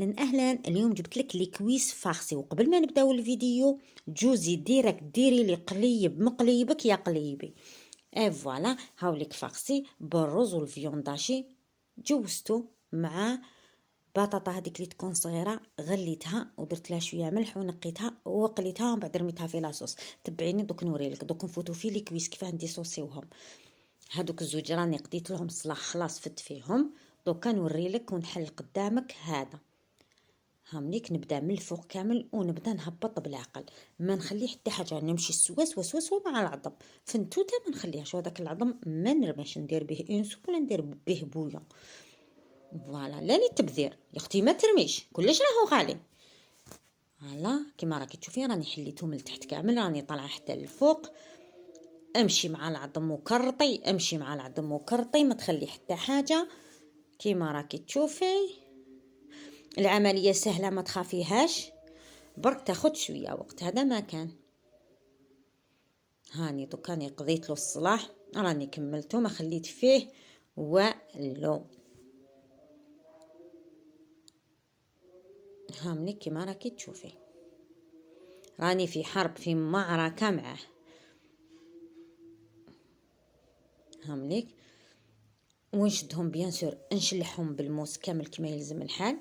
اهلا اليوم جبت لك لي كويس فارسي. وقبل ما نبداو الفيديو جوزي ديريكت ديري لي قليب مقليبك يا قليبي. فوالا هاوليك فارسي بالرز والفيونداشي جوزتو مع بطاطا هذيك اللي تكون صغيره، غليتها ودرت لها شويه ملح ونقيتها وقليتها ومن بعد رميتها في لاصوص. تبعيني دوك نوريلك، دوك نفوتو في لي كويس كيفاه ندي صوصيوهم. هادوك الزوج راني قديت لهم الصلاح خلاص فت فيهم، دوكا نوريلك ونحل قدامك. هذا هامليك نبدا من الفوق كامل ونبدا نهبط بالعقل، ما نخلي حتى حاجه، نمشي السواس وسواس مع العظم فنتوته ما نخليهاش، هذاك العظم ما نرميش، ندير به انسو ولا ندير به بويون. فوالا لا لي تبذير يا اختي، ما ترميش كلش راهو غالي. فوالا كيما راكي تشوفي راني حليته من تحت كامل، راني طالعه حتى للفوق. امشي مع العظم وكرطي، امشي مع العظم وكرطي، ما تخلي حتى حاجه. كيما راكي تشوفي العمليه سهله ما تخافيهاش، برك تاخد شويه وقت. هذا ما كان هاني دوكاني قضيت له الصلاح، راني كملته ما خليت فيه والو. هامني كيما راكي تشوفي راني في حرب، في معركه معه. هامليك ونشدهم بيان سور، نشلحهم بالموس كامل كما يلزم الحال.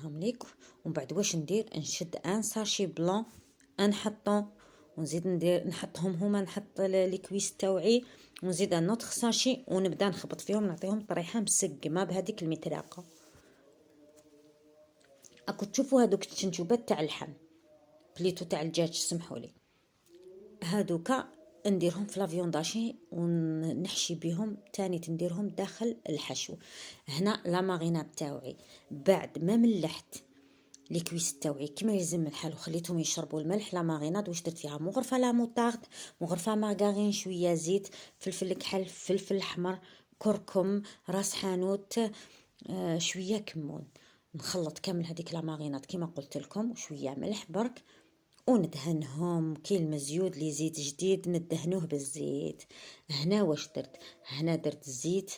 هامليك ومن بعد واش ندير، نشد ان ساشي بلون نحطو ونزيد ندير نحطهم هما، نحط لي كويس تاوعي ونزيد نوتخ ساشي ونبدا نخبط فيهم، نعطيهم طريحه مسقمه بهذيك المطرقه. اكو تشوفوا هذوك الشنشوبات تاع اللحم، بليتو تاع الدجاج سمحوا لي، هذوكا نديرهم في لافيونداشي ونحشي بهم تاني، تنديرهم داخل الحشو. هنا لا ماريناد تاوعي بعد ما ملحت لي كويس تاوعي كما يلزم الحال وخليتهم يشربوا الملح. لا ماريناد واش درت فيها، مغرفه لا موطارد، مغرفه مارغارين، شويه زيت، فلفل كحل، فلفل احمر، كركم، راس حانوت، شويه كمون. نخلط كامل هذيك لا ماريناد كما قلت لكم، وشويه ملح برك، وندهنهم كي المزيود لي زيت جديد ندهنوه بالزيت. هنا واش درت، هنا درت الزيت،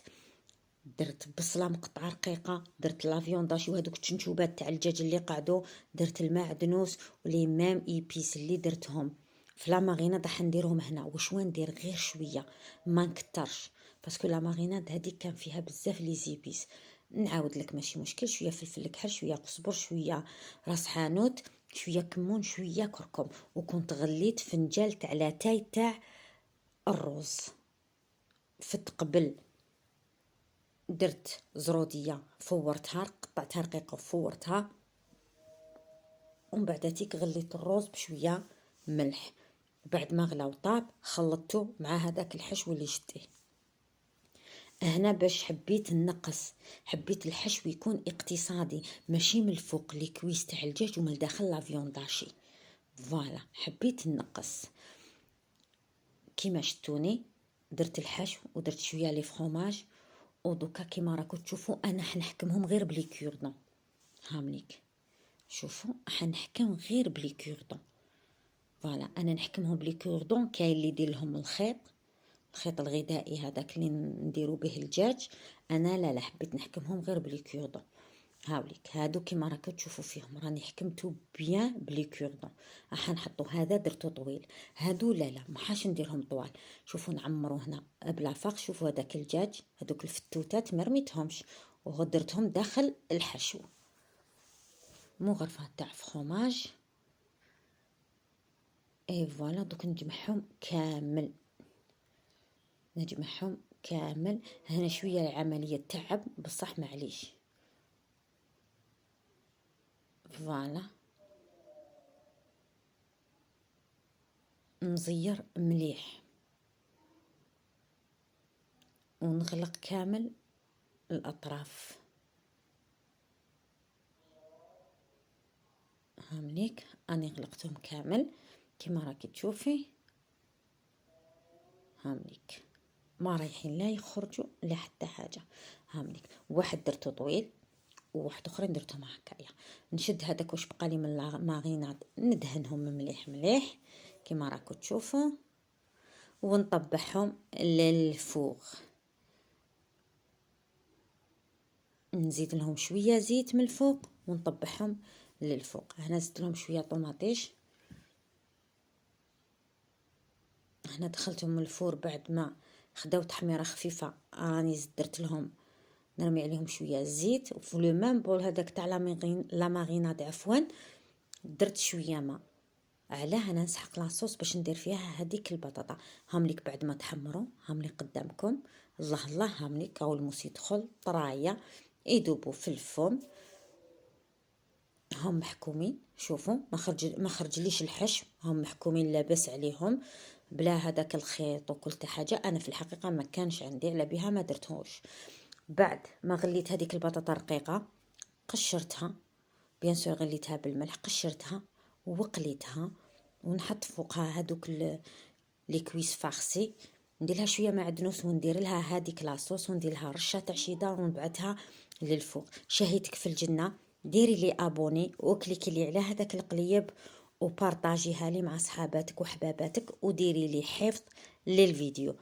درت بصله مقطعه رقيقه، درت لافيونداشي وهذوك التشنشوبات تاع الدجاج اللي قعدوا، درت المعدنوس ولي مام ايبيس اللي درتهم في لا ماريناد راح نديرهم هنا. وشوا ندير غير شويه ما نكترش، باسكو لا ماريناد هذيك كان فيها بزاف لي زيبيس. نعاود لك ماشي مشكل، شويه فلفل كحل، شويه قزبر، شويه راس حانوت، شويه كمون، شويه كركم. وكنت غليت فنجال تاع لاتاي تاع الرز فت قبل، درت زروديه فورتها قطعتها رقيقه وفورتها، ومن بعد تيك غليت الرز بشويه ملح. بعد ما غلا وطاب خلطته مع هذاك الحشو اللي شتيه. هنا باش حبيت النقص، حبيت الحشو يكون اقتصادي، ماشي من الفوق لي كويس تاع الدجاج ومن الداخل لا فيونداشي. فوالا حبيت النقص كيما شتوني، درت الحشو ودرت شويه لي فروماج. ودوكا كيما راكم تشوفوا انا حنحكمهم غير بلي كوردون. هامليك شوفوا حنحكم غير بلي كوردون. فوالا انا نحكمهم بلي كوردون. كاين اللي يدير لهم الخيط الغذائي هذاك اللي نديرو به الدجاج، انا لا حبيت نحكمهم غير بلي كوردون. هاوليك هادو كيما راكم تشوفوا فيهم راني حكمتو بيان بلي كوردون. راح نحطو هذا درتو طويل، هادو لا ما حاش نديرهم طوال. شوفوا نعمرو هنا بلا فرق. شوفوا هذاك الدجاج هذوك الفتوتات ما رميتهمش وغدرتهم داخل الحشو. مغرفه تاع فخوماج. فوالا دوك نجمعهم كامل. هنا شويه العمليه تعب بصح معليش. فوالا نزير مليح ونغلق كامل الاطراف. هامليك اني غلقتهم كامل كما راكي تشوفي. هامليك ما رايحين لا يخرجوا لا حتى حاجه. هامليك واحد درته طويل وواحد اخرين درتهم هكايا. نشد هذاك واش بقى لي من الماريناد ندهنهم مليح مليح كما راكم تشوفوا ونطبعهم للفوغ. نزيد لهم شويه زيت من الفوق ونطبعهم للفوق. هنا زدت لهم شويه طوماطيش، هنا دخلتهم الفور بعد ما خداو تحميره خفيفه. راني درت لهم نرمي عليهم شويه زيت وفي لو ميم بول هذاك تاع لا ماريناد عفوا درت شويه ماء. علاه انا نسحق لاصوص باش ندير فيها هذيك البطاطا. هامليك بعد ما تحمروا هاملي قدامكم، الله الله هامليك او الموس يدخل طرايه يذوبوا في الفم. هم محكومين، شوفوا ما خرجليش الحشو، هم محكومين لاباس عليهم بلا هذاك الخيط وكل حاجه. انا في الحقيقه ما كانش عندي على بها ما درتهوش. بعد ما غليت هذيك البطاطا رقيقه قشرتها، بيان سور غليتها بالملح، قشرتها وقليتها ونحط فوقها هذوك لي كويس فارسي، ندير لها شويه معدنوس وندير لها هذيك لاصوص وندير لها رشه تاع شيدار ونبعثها للفوق. شهيتك في الجنه، ديري لي ابوني وكليكي لي على هذاك القليب وبارطاجيها لي مع صحاباتك وحباباتك وديري لي حفظ للفيديو.